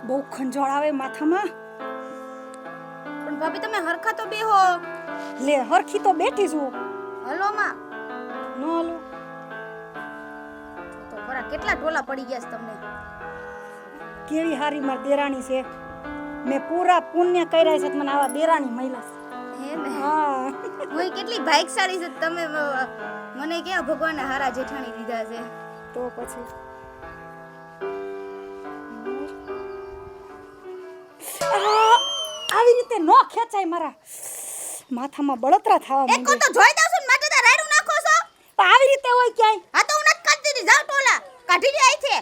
બહુ ખંજવાળ આવે માથામાં. પણ ભાભી તમે હરખા તો બેહો. લે હરખી તો બેઠી છું. હલો માં. ન હાલો તો ખરા કેટલા ટોલા પડી ગયા છે તમને. કેવી હારી માર દેરાણી છે. મેં પૂરા પુણ્ય કર્યા છે મને આવા દેરાણી મહિલા છે. હે ને હા હું કેટલી ભાગ્યશાળી છે તમે મને ક્યાં ભગવાને હારા જેઠાણી દીધા છે. તો પછી આવી રીતે નો ખેંચાય મારા માથામાં બળતરા થવા એક કો તો જોઈ દઉં છું માટે તો રાડું નાખો છો. પણ આવી રીતે હોય ક્યાંય. આ તો હું નથી કાઢતી હતી. જાવ ટોલા કાઢી લે આઈ છે.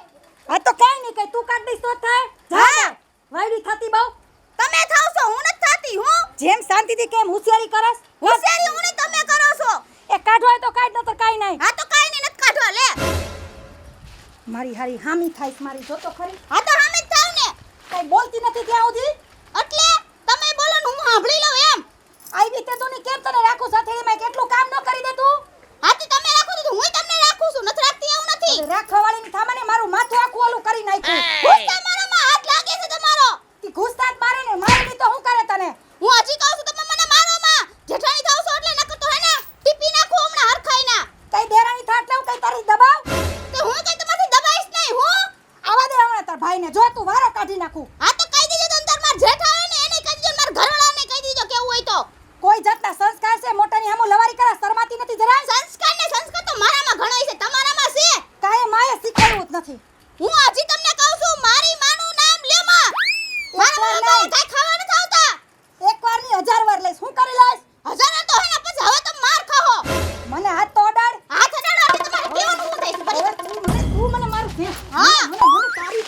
આ તો કાઈ નહીં કઈ તું કાઢ દઈશ તો થાય. હા વાયડી થતી બહુ તમે થાવ છો હું નથી થાતી. હું જેમ શાંતિથી કેમ હોશિયારી કરસ. હોશિયારી હું નહીં તમે કરો છો. એ કાઢો હોય તો કાઢ ન તો કાઈ નહીં. હા તો કાઈ નહીં નથી કાઢવા લે. મારી હારી હામી થાય મારી જો તો ખરી. હા તો હામે જ થાવ ને. કઈ બોલતી નથી ત્યાં સુધી. એટલે તમે બોલો ને હું સાંભળી લઉં એમ. આવી રીતે તું ને કેમ તને રાખું સાથે એમાં કેટલું કામ ન કરી દે તું. હાથી તમે રાખો તો હું તમને રાખું છું. નથી રાખતી એવું નથી. રાખવાવાળીની થામાને મારું માથું આખું ઓલું કરી નાખ્યું. ઘૂસતા મારામાં હાથ લાગે છે તમારો. તી ઘૂસતા જ મારે ને મારે નહીં તો હું કરે તને. હું હજી કહું છું તમે મને મારો માં. જેઠાણી થાવ છો એટલે નકર તો હે ને ટીપી નાખું હમણાં હરખાઈ ના. કઈ દેરાણી થાટ લેવું કઈ તારી દબાવ. તે હું કઈ તમારથી દબાઈશ નહીં. હું આવા દે હમણાં તાર ભાઈને જો તું વારો કાઢી નાખું. હા તો કહી દેજો તો તાર માર જેઠા હે ને એને કહી દેજો માર ઘરવાળાને કહી દેજો કેવું હોય તો. કોઈ જાતના સંસ્કાર છે મોટાની હામું લવારી કરે શરમાતી નથી જરાય. સંસ્કાર તો મારામાં ઘણો છે તમારામાં છે. કાંઈ માએ શીખવાડ્યું જ નથી. હું હજી તમને કહું છું મારી માનું નામ લે માં. મારા માં કાઈ ખાવા નથી આવતા. એકવાર ની 1000 વાર લઈશ. હું કરી લઈશ. હજાર તો હે ને પછી હવે તો માર ખાઓ. મને હાથ તો અડાડ. હાથ અડાડો એટલે તમારે કેવાનું શું થાય છે હવે બરાબર. તું મને મારું દે. હા. મને તારી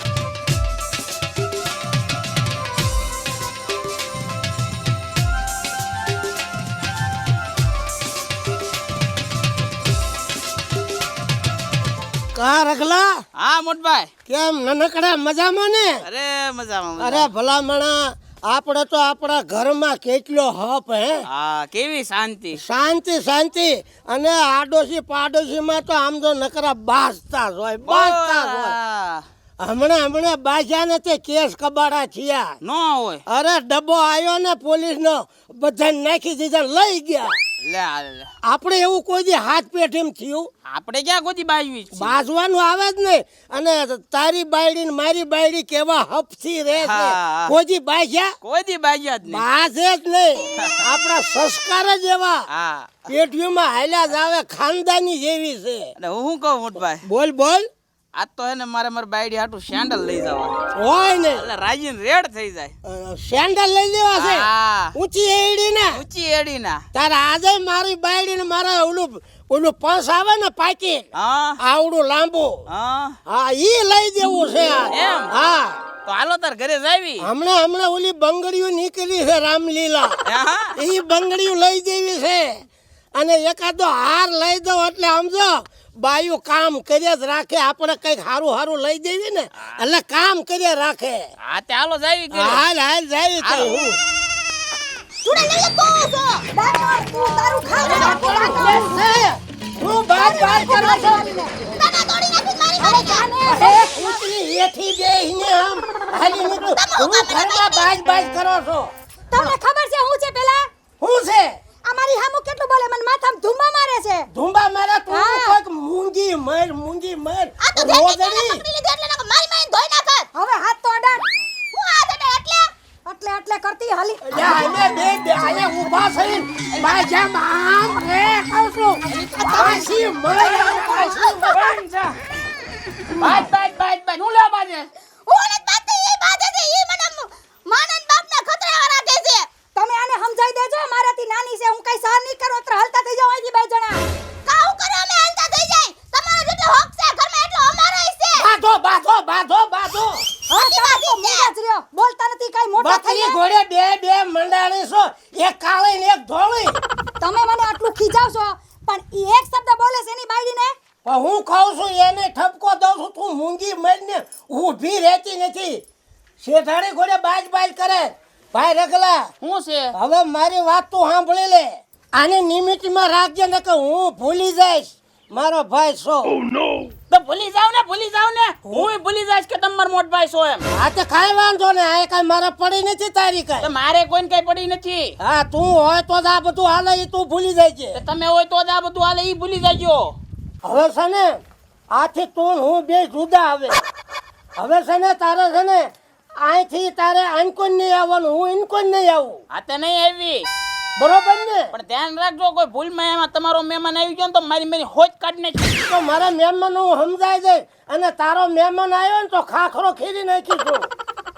કા રખલા હા મોટભાઈ. કેમ નનકડા મજામાં ને? અરે મજામાં અરે ભલામણા આપણે તો આપણા ઘરમાં કેટલો હપ હે. હા કેવી શાંતિ. શાંતિ શાંતિ અને આડોશી પાડોશીમાં તો આમ તો નકરા બાજતા જ હોય બાજતા જ હોય. હમણાં બાજ્યા ને તે કેસ કબાડા થયા. નો હોય. અરે ડબ્બો આવ્યો ને પોલીસનો બધાને નાખી દીધા લઈ ગયા. લે આપણે એવું કોઈ દી હાથ પેઠ એમ થયું? આપણે ક્યાં ગોતી બાજવી છે? બાજવાનું આવે જ નહીં. અને તારી બાયડી ને મારી બાયડી કેવા હપથી રહે છે. હા. કોઈ દી બાજ્યા? કોઈ દી બાજ્યા જ નહીં. બાજે જ નહીં. આપણા સંસ્કાર જ એવા હા પેઢીઓમાં હાલ્યા જ આવે ખાનદાની જેવી છે. અને હું કહું મોટભાઈ બોલ બોલ. આજ તો હે ને મારે મારી બાયડી હાટું સેન્ડલ લઈ જવા. હોય ને એટલે રાજીન રેડ થઈ જાય. સેન્ડલ લઈ લેવા છે. હા ઊંચી એડી ને ઊંચી એડી ના. તારે આજે મારી બાયડી ને મારા ઓલું પંસ આવે ને પાકી હા આવડું લાંબુ હા હા ઈ લઈ દેવું છે આ. એમ? હા તો હાલો તાર ઘરે જાવી. હમણાં ઓલી બંગડીઓ નીકળી છે રામલીલા હા એ બંગડીઓ લઈ દેવી છે. અને એકાદો હાર લઈ દો એટલે સમજો બાયું કામ કર્યા જ રાખે. આપણે કઈક હારું લઈ દેવી ને એટલે કામ કર્યા રાખે. હા તે હાલો જાવી ઘરે. હાલ જાય કઈ હું ચૂડા લઈ લે તો છો. દાંત તું તારું ખા લે. હું બાજ કરો છો. તને તોડી નાખી મારી મારી જાને ઉતરી હેઠી બેહીને આમ હાલી નીકળું. હું ઘરમાં બાજ કરો છો. તમને ખબર છે હું છે પેલા હું છે અમારી હામુ કેટલું બોલે મને માથામાં ધુમ્મા મારે છે. ધુંબા મારા તું હા. કોઈક મૂંગી મર આ તો રોદડી. પકડી લીધી એટલે નકર મારી મારી ધોઈ નાખત. હવે હાથ તો અડાડ. હું આ દડે એટલે કરતી હાલી. આને બે આને ઊભા થઈને બાજામ આમ રે કહું છું. પાછી મર પાછી બાજ હું લે બાજે. હું ને બાતે એ બાતે છે એ મને માનન બાપના ખતરા રાખે છે. તમે આને સમજાઈ દેજો મારાથી નાની છે હું કઈ સહન નહીં કરું અત્ર હલતા થઈ જાવ અહીંથી બે જણા. કાઉ કરો અમે હાલતા થઈ જાય. તમારો જેટલો હક છે ઘરમાં એટલો અમારો છે. બાધો હા તમે તો મોટા જ રહ્યો બોલતા નથી કઈ મોટા થઈ બકરી ઘોડે બે મંડાણી છો. એક કાળી ને એક ધોળી. તમે મને આટલું ખીજાવશો પણ ઈ એક શબ્દ બોલે છે એની બાયડીને. પણ હું કહું છું એને ઠપકો દઉં છું તું મૂંગી મરને ઊભી રહેતી નથી. શેઠાણી ઘોડે બાજ કરે. ભાઈ રગલા શું છે? હવે મારી વાત તું સાંભળી લે. આને નિમિત્તમાં રાખજે ને કે હું ભૂલી જઈશ મારો ભાઈ છો. તો ભૂલી જાવ ને હું ભૂલી જઈશ કે તમે નંબર મોટ ભાઈ છો એમ આ તે કાંઈ વાંધો ને આ કાંઈ મારે પડી નથી તારી તો કાંઈ મારે કોઈને કઈ પડી નથી હા તું હોય તો જ આ બધું હાલે ઈ તું ભૂલી જાય છે તો તમે હોય તો જ આ બધું હાલે ઈ ભૂલી જાજો હવે છે ને આથી તું ને હું બે જુદા આવે હવે છે ને તારે છે ને અહીંથી તારે આનકો નહીં આવવાનું હું ઇનકો નહીં આવું આ તે નહીં આવી બરોબર ને પણ ધ્યાન રાખજો કોઈ ભૂલમાં એમાં તમારો મહેમાન આવી ગયો ને તો મારી હોજ કાઢી નાખી તો મારા મહેમાન હું સમજાય જાય અને તારો મહેમાન આવ્યો ને તો ખાખરો ખીરી નાખીશું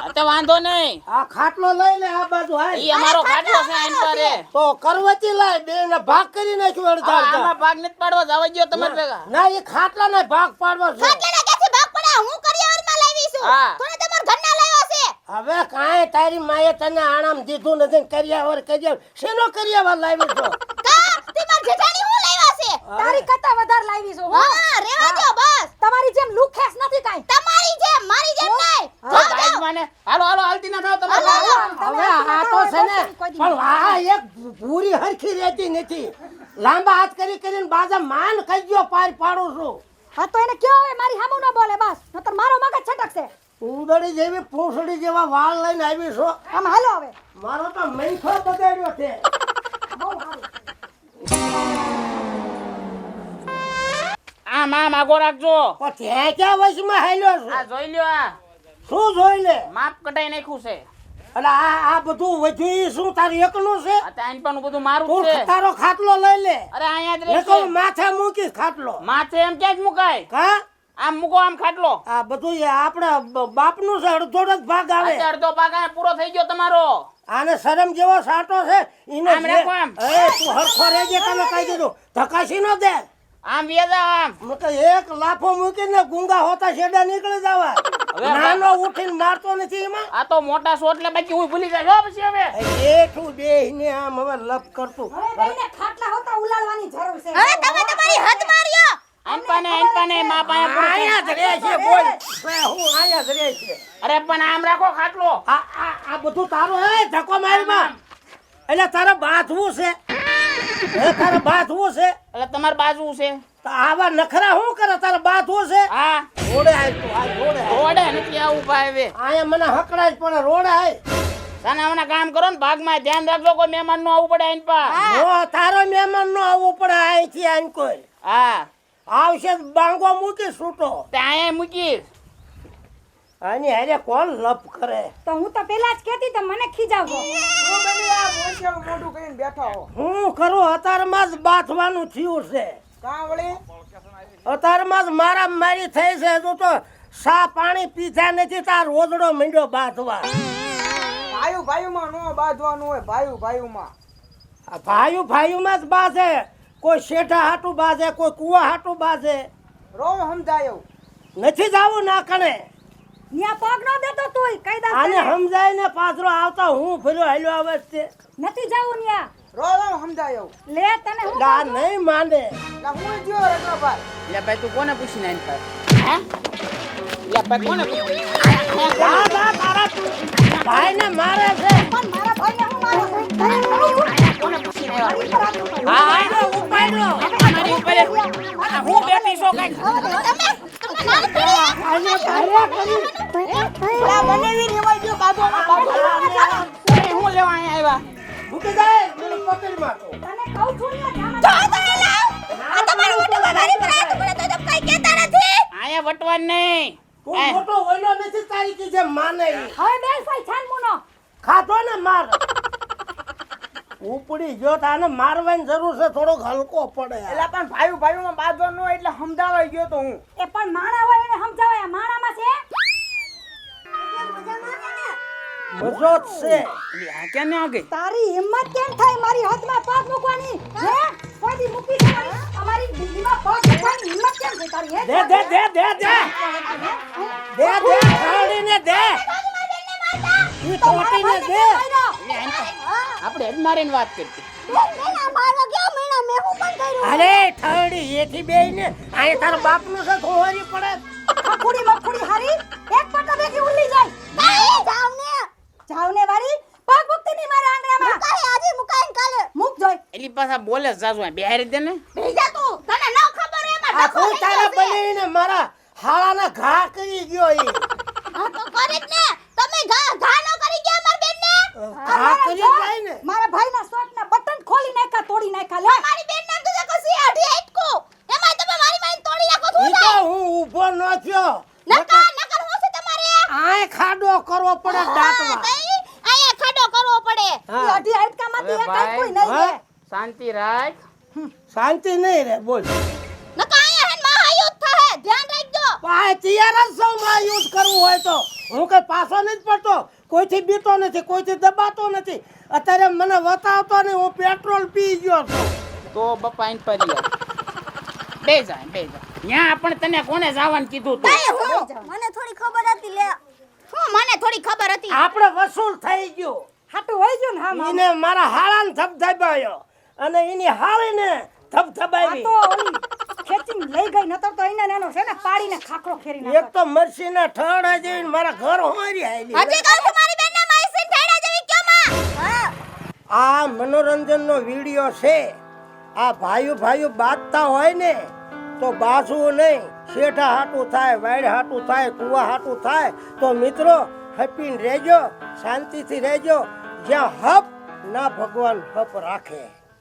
આ તે વાંધો નહીં આ ખાટલો લઈ લે આ બાજુ હાલ ઈ અમારો ખાટલો છે આઈન પારે તો કરવતી લાય બે ને ભાગ કરી નાખ્યો અડધા આમાં અડધા ભાગ નથી પાડવા જવા દ્યો તમારે ભેગા ના એ ખાટલા ને ભાગ પાડવો છે ખાટલાના ક્યાંથી ભાગ પડ્યા? હું કરિયાવરમાં લાવી છું. હા. તોને તમારા ઘરના લાવ્યા છે. હવે કાંઈ તારી માએ તને આણામ દીધું નથી ને કર્યા શેનો કર્યા લાવી છો કા? તે મારા જેઠાણી હું લાવ્યા છે. તારી કરતા વધારે લાવી છું હું. હા, રહેવા દ્યો બસ. તમારી જેમ લુખેસ નથી કાંઈ. તમારી જેમ, મારી જેમ નહીં. તો ભાઈ મને હાલો હાલો હાલતી ના થાવ તમે હાલો. હવે આ તો છે ને પણ આ એક પૂરી હરખી રહેતી નથી લાંબા હાથ કરી કરીને બાજા માન કજ્યો પાર પાડું છું હા તો એને કયો હવે મારી સામું ન બોલે બસ નતર મારો મગજ છટકશે. ઉંદડી જેવી પૂંછડી જેવા વાળ લઈને આવી છો આમ હાલો હવે. મારો તો મૈથો બગાડ્યો છે બહુ સારું. આમ આમ આગો રાખજો પણ ત્યાં ક્યાં વશમાં હાલ્યો છું આ જોઈ લ્યો આ શું જોઈ લે માપ કટાઈ નાખ્યું છે એટલે આ બધું વધ્યું ઈ શું તારું એકનું છે આ તાઈન પણ બધું મારું તું જ છે તારો ખાટલો લઈ લે અરે અહીંયા જ એ રહેશે કહું માથે મૂકીશ ખાટલો માથે એમ ક્યાં જ મુકાય કા આમ મૂકો આમ ખાટલો આ બધું એ આપણા બાપનું છે અડધો જ ભાગ આવે આજે અડધો ભાગ અહીંયા પૂરો થઈ ગયો તમારો આને શરમ જેવો સાટો છે ઈને આમ રાખો આમ. એ તું હરખો રહેજે તને કહી દીધું ધકાશી ન દે આમ વેજા આમ મતલબ એક લાફો મૂકીને ગુંગા હોતા છેડા નીકળી જવા હવે નાનો ઉઠીને મારતો નથી એમાં આ તો મોટા છો એટલે બાકી હું ભૂલી જાય પછી હવે એઠું બેહીને આમ હવે લપ કરતું હવે બેયને ખાટલા હોતા ઉલાળવાની જરૂર છે. હવે તમે તમારી હદ માર્યો. આનપાને મા પાયા પૂરું થઈ. આયા જ રહે છે બોલ બે હું આયા જ રહે છે અરે પણ આમ રાખો ખાટલો આ બધું તારું હે ધક્કો મારીમાં એટલે તારે બાથવું છે હે તારે બાથવું છે એટલે તમારે બાજુ છે તો આવા નખરા શું કરે તારે બાથવું છે હા રોડે આય તું આ રોડે આય. રોડે નથી આવું ભાઈ હવે આયા મને હકડાય જ પણ રોડે આય સાના કામ કરો ને ભાગમાં ધ્યાન રાખજો કોઈ મહેમાન નું આવવું પડે આઈન પા નો તારો મહેમાન નો આવવું પડે અહીંથી આન કોઈ હા આવશે તો બાંગો મૂકી છૂટો તે અહીંયા મૂકીશ આની હારે કોણ લપ કરે તો હું તો પેલા જ કહેતી તો મને ખીજાવજો. હું કરું અતારમાં જ બાથવાનું થયું છે અતારમાં જ મારા મારી થઈ છે હજુ તો સા પાણી પીધા નથી તાર રોદડો મીંડ્યો બાથવા આ ભાઈઓમાં જ બાજે કોઈ શેઠા હાટું બાજે કોઈ કુવા હાટું બાજે નથી જાવું ના કણે ન્યા પગ ન દેતો તોય કાયદા આને કરે. સમજાય ને પાછરો આવતા હું ફર્યો હાલ્યો આવે છે નથી જાવું ન્યા. લે તને હું આ નહીં માને લે ભાઈ તું કોને પૂછીને આઈન પા હે લે ભાઈ કોને પૂછીને જા જા તારા ભાઈને મારે છે પણ મારા ભાઈને હું મારું છું. તને કહું છું. કોને પૂછીને મારી આવ્યો પર હાથ મૂકો. હા હા ઉપાડ્યો ઉપાડ્યો મારી ઉપર આ હું બેઠી છો કઈ હું લેવા અહીંયા આવ્યા મૂકી જાય મને પકડી મારતો તને કહું છું ન્યા અહીંયા વટવાનું નહીં તું મોટો ઓઈલો નથી તારી કી જેમ માને ઈ. હવે બેસ ભાઈ છાનમુનો. ખાધો ને માર ઉપડી ગયો તો આને મારવાની જરૂર છે થોડોક હલકો પડે એ પણ માણા હોય એને સમજાવાય માણામાં છે મજો જ છે આ ક્યાં ને આ ગઈ તારી હિંમત કેમ થાય મારી હાથમાં પગ મૂકવાની હે કોઈ દી મૂકી છે અમારી દિલ્હીમાં પગ મૂકવાની હિંમત કેમ થઈ તારી હે દે ખાડીને દે ઈ ટોટીને દે આપણે જ મારીને વાત કરતી અરે ઠરડી એથી બેહીને આય તારા બાપનું છે ખોરી પડે ખખુડી મખુડી હારી એક પટ્ટા ભેગી ઉલ્લી જાય જાવને વાળી પગ મૂકતી ની મારા આંગણામાં મૂક જોઈ એલી પાછા બોલે જાજુ બેહારી દે ને આ કોઈ તારા બનીને મારા હાળાના ઘા કરી ગયો ઈ અહીંયા ખાડો કરવો પડે દાંતમાં. તઈ આયા ખાડો કરવો પડે. ઈ અઢી હાડકામાંથી એક હાડ કોઈ નહીં હા? લે. શાંતિ રાખ. શાંતિ નહીં રે બોલ. નકા આયા હેન મહાયુદ્ધ થાહે, ધ્યાન રાખજો. આ તૈયાર જ છું માં યુઝ કરવું હોય તો. હું કઈ પાછો નથી પડતો, કોઈથી બીતો નથી, કોઈથી દબાતો નથી. અત્યારે મને વતાવતો નહીં, હું પેટ્રોલ પી ગયો છું. તો બપ્પા આઈન પર લ્યો. બે જા. ન્યા પણ તને કોને જવાનું કીધું તું? તઈ હું મને થોડી ખબર હતી લે. મને થોડી ખબર હતી. આપણે વસૂલ થઈ ગયો. હાટું હોય ગયું ને હા મામા. એને મારા હાળાને ધબધબાયો અને એની હાળીને આ ધબધબાવી. તો ઓલી ખેંચીને લઈ ગઈ નતો તો એને એનો છે ને પાડીને ખાખરો ખેરી એક તો મરસીના ઠડા જેવી મારા ઘર હોરી આયલી. હજી કહું છું મારી બેનને માઈસીન ઠેડા જેવી કેમ હા. આ મનોરંજનનો વિડિયો છે. આ ભાઈઓ બાંધતા હોય ને તો બાજવું નહીં. શેઠા હાટું થાય, વાડ હાટું થાય, કુવા હાટું થાય તો મિત્રો હપીને રહેજો, શાંતિથી રહેજો. જ્યાં હપ ના ભગવાન હપ રાખે.